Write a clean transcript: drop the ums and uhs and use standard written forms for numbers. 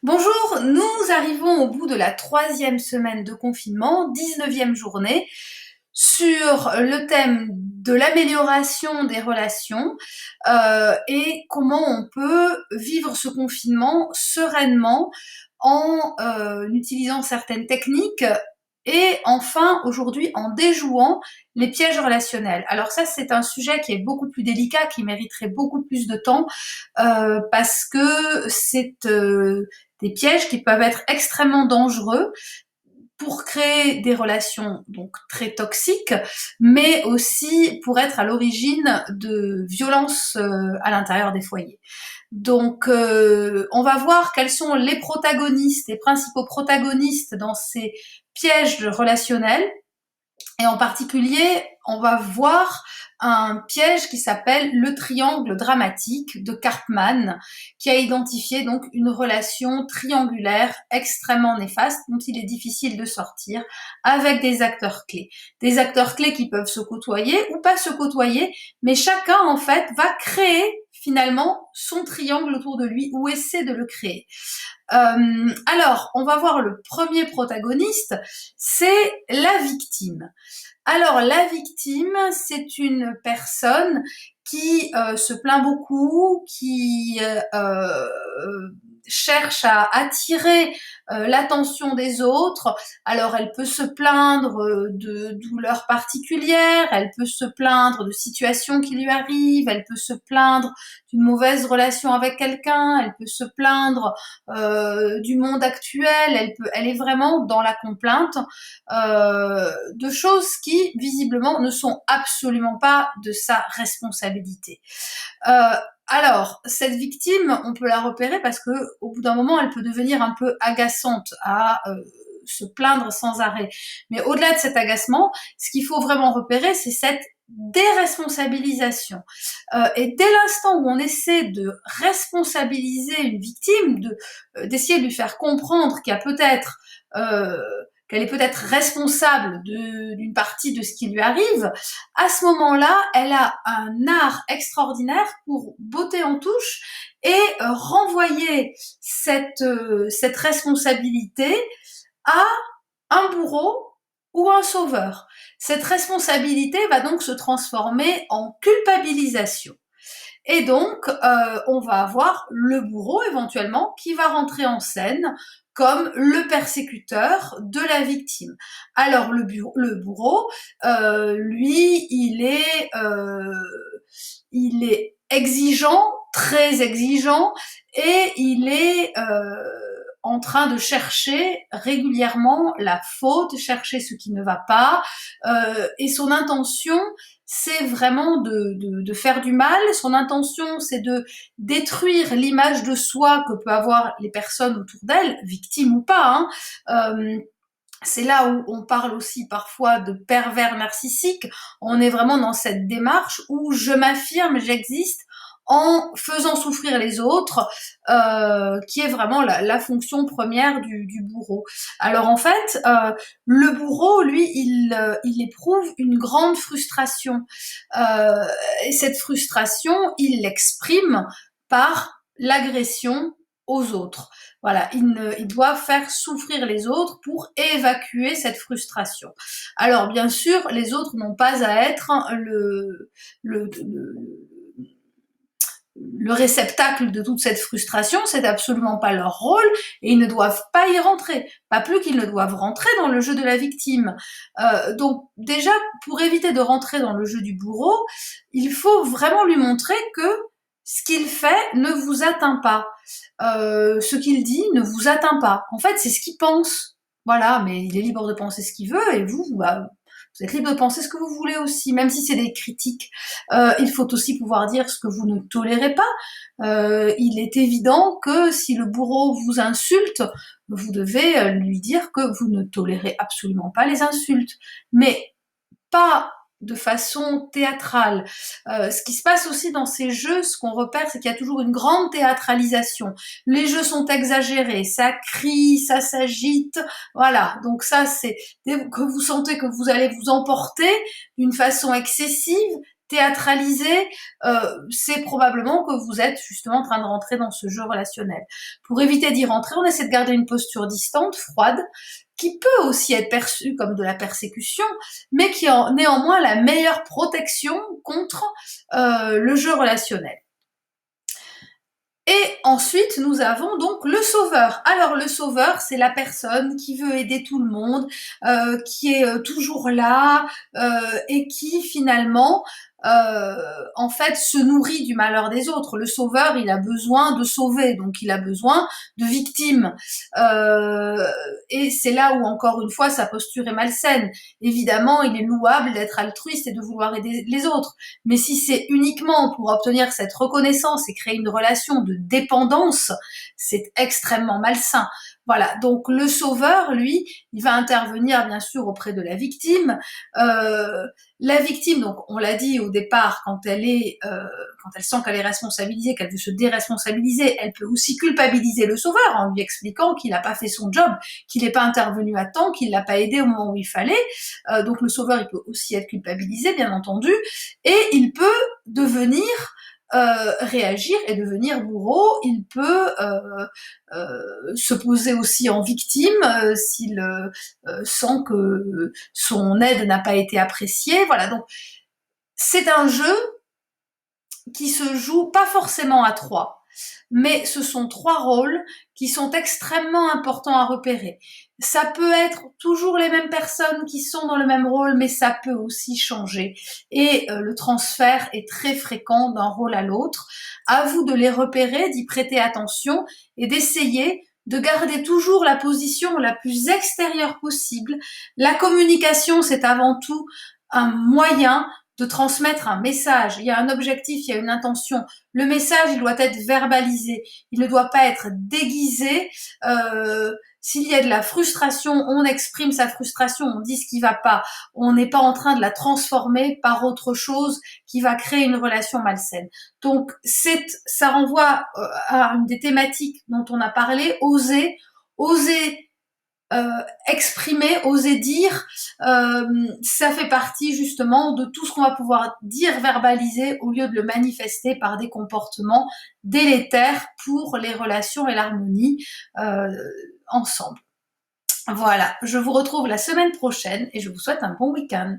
Bonjour, nous arrivons au bout de la 3e semaine de confinement, 19e journée, sur le thème de l'amélioration des relations et comment on peut vivre ce confinement sereinement en utilisant certaines techniques et enfin aujourd'hui en déjouant les pièges relationnels. Alors ça c'est un sujet qui est beaucoup plus délicat, qui mériterait beaucoup plus de temps parce que c'est des pièges qui peuvent être extrêmement dangereux pour créer des relations donc très toxiques, mais aussi pour être à l'origine de violences à l'intérieur des foyers. Donc, on va voir quels sont les protagonistes, les principaux protagonistes dans ces pièges relationnels. Et en particulier, on va voir un piège qui s'appelle le triangle dramatique de Karpman, qui a identifié donc une relation triangulaire extrêmement néfaste dont il est difficile de sortir avec des acteurs clés. Des acteurs clés qui peuvent se côtoyer ou pas se côtoyer, mais chacun en fait va créer finalement son triangle autour de lui ou essaie de le créer. Alors, on va voir le premier protagoniste, c'est la victime. Alors, la victime, c'est une personne qui se plaint beaucoup, qui cherche à attirer l'attention des autres. Alors, elle peut se plaindre de douleurs particulières, elle peut se plaindre de situations qui lui arrivent, elle peut se plaindre d'une mauvaise relation avec quelqu'un, elle peut se plaindre du monde actuel, elle est vraiment dans la complainte de choses qui, visiblement, ne sont absolument pas de sa responsabilité. Alors, cette victime, on peut la repérer parce que, au bout d'un moment, elle peut devenir un peu agaçante à se plaindre sans arrêt. Mais au-delà de cet agacement, ce qu'il faut vraiment repérer, c'est cette déresponsabilisation. Et dès l'instant où on essaie de responsabiliser une victime, d'essayer de lui faire comprendre qu'il y a peut-être qu'elle est peut-être responsable d'une partie de ce qui lui arrive, à ce moment-là, elle a un art extraordinaire pour botter en touche et renvoyer cette responsabilité à un bourreau ou un sauveur. Cette responsabilité va donc se transformer en culpabilisation. Et donc, on va avoir le bourreau éventuellement qui va rentrer en scène comme le persécuteur de la victime. Alors le bourreau, lui, il est exigeant, très exigeant, et il est en train de chercher régulièrement la faute, chercher ce qui ne va pas, et son intention, c'est vraiment de faire du mal. Son intention, c'est de détruire l'image de soi que peuvent avoir les personnes autour d'elle, victimes ou pas, hein. C'est là où on parle aussi parfois de pervers narcissique. On est vraiment dans cette démarche où je m'affirme, j'existe en faisant souffrir les autres, qui est vraiment la fonction première du bourreau. Alors en fait, le bourreau, lui, il éprouve une grande frustration. Et cette frustration, il l'exprime par l'agression aux autres. Voilà, il doit faire souffrir les autres pour évacuer cette frustration. Alors bien sûr, les autres n'ont pas à être le, le, le réceptacle de toute cette frustration, c'est absolument pas leur rôle et ils ne doivent pas y rentrer. Pas plus qu'ils ne doivent rentrer dans le jeu de la victime. Donc déjà, pour éviter de rentrer dans le jeu du bourreau, il faut vraiment lui montrer que ce qu'il fait ne vous atteint pas. Ce qu'il dit ne vous atteint pas. En fait, c'est ce qu'il pense. Voilà, mais il est libre de penser ce qu'il veut et vous, bah, vous êtes libre de penser ce que vous voulez aussi, même si c'est des critiques. Il faut aussi pouvoir dire ce que vous ne tolérez pas. Il est évident que si le bourreau vous insulte, vous devez lui dire que vous ne tolérez absolument pas les insultes. Mais pas de façon théâtrale. Ce qui se passe aussi dans ces jeux, ce qu'on repère, c'est qu'il y a toujours une grande théâtralisation. Les jeux sont exagérés, ça crie, ça s'agite, voilà. Donc ça, c'est dès que vous sentez que vous allez vous emporter d'une façon excessive, théâtralisé, c'est probablement que vous êtes justement en train de rentrer dans ce jeu relationnel. Pour éviter d'y rentrer, on essaie de garder une posture distante, froide, qui peut aussi être perçue comme de la persécution, mais qui est néanmoins la meilleure protection contre le jeu relationnel. Et ensuite, nous avons donc le sauveur. Alors, le sauveur, c'est la personne qui veut aider tout le monde, qui est toujours là, et qui finalement, en fait, se nourrit du malheur des autres. Le sauveur, il a besoin de sauver, donc il a besoin de victimes. Et c'est là où, encore une fois, sa posture est malsaine. Évidemment, il est louable d'être altruiste et de vouloir aider les autres. Mais si c'est uniquement pour obtenir cette reconnaissance et créer une relation de dépendance, c'est extrêmement malsain. Voilà, donc le sauveur, lui, il va intervenir bien sûr auprès de la victime. La victime, donc on l'a dit au départ, quand elle sent qu'elle est responsabilisée, qu'elle veut se déresponsabiliser, elle peut aussi culpabiliser le sauveur en lui expliquant qu'il n'a pas fait son job, qu'il n'est pas intervenu à temps, qu'il l'a pas aidé au moment où il fallait. Donc le sauveur, il peut aussi être culpabilisé, bien entendu, et il peut devenir réagir et devenir bourreau. Il peut se poser aussi en victime s'il sent que son aide n'a pas été appréciée. Voilà, donc c'est un jeu qui se joue pas forcément à trois, mais ce sont trois rôles qui sont extrêmement importants à repérer. Ça peut être toujours les mêmes personnes qui sont dans le même rôle, mais ça peut aussi changer. Et le transfert est très fréquent d'un rôle à l'autre. À vous de les repérer, d'y prêter attention et d'essayer de garder toujours la position la plus extérieure possible. La communication, c'est avant tout un moyen de transmettre un message. Il y a un objectif, il y a une intention. Le message, il doit être verbalisé. Il ne doit pas être déguisé. S'il y a de la frustration, on exprime sa frustration, on dit ce qui va pas. On n'est pas en train de la transformer par autre chose qui va créer une relation malsaine. Donc, ça renvoie à une des thématiques dont on a parlé, oser exprimer, oser dire, ça fait partie justement de tout ce qu'on va pouvoir dire, verbaliser, au lieu de le manifester par des comportements délétères pour les relations et l'harmonie ensemble. Voilà, je vous retrouve la semaine prochaine et je vous souhaite un bon week-end.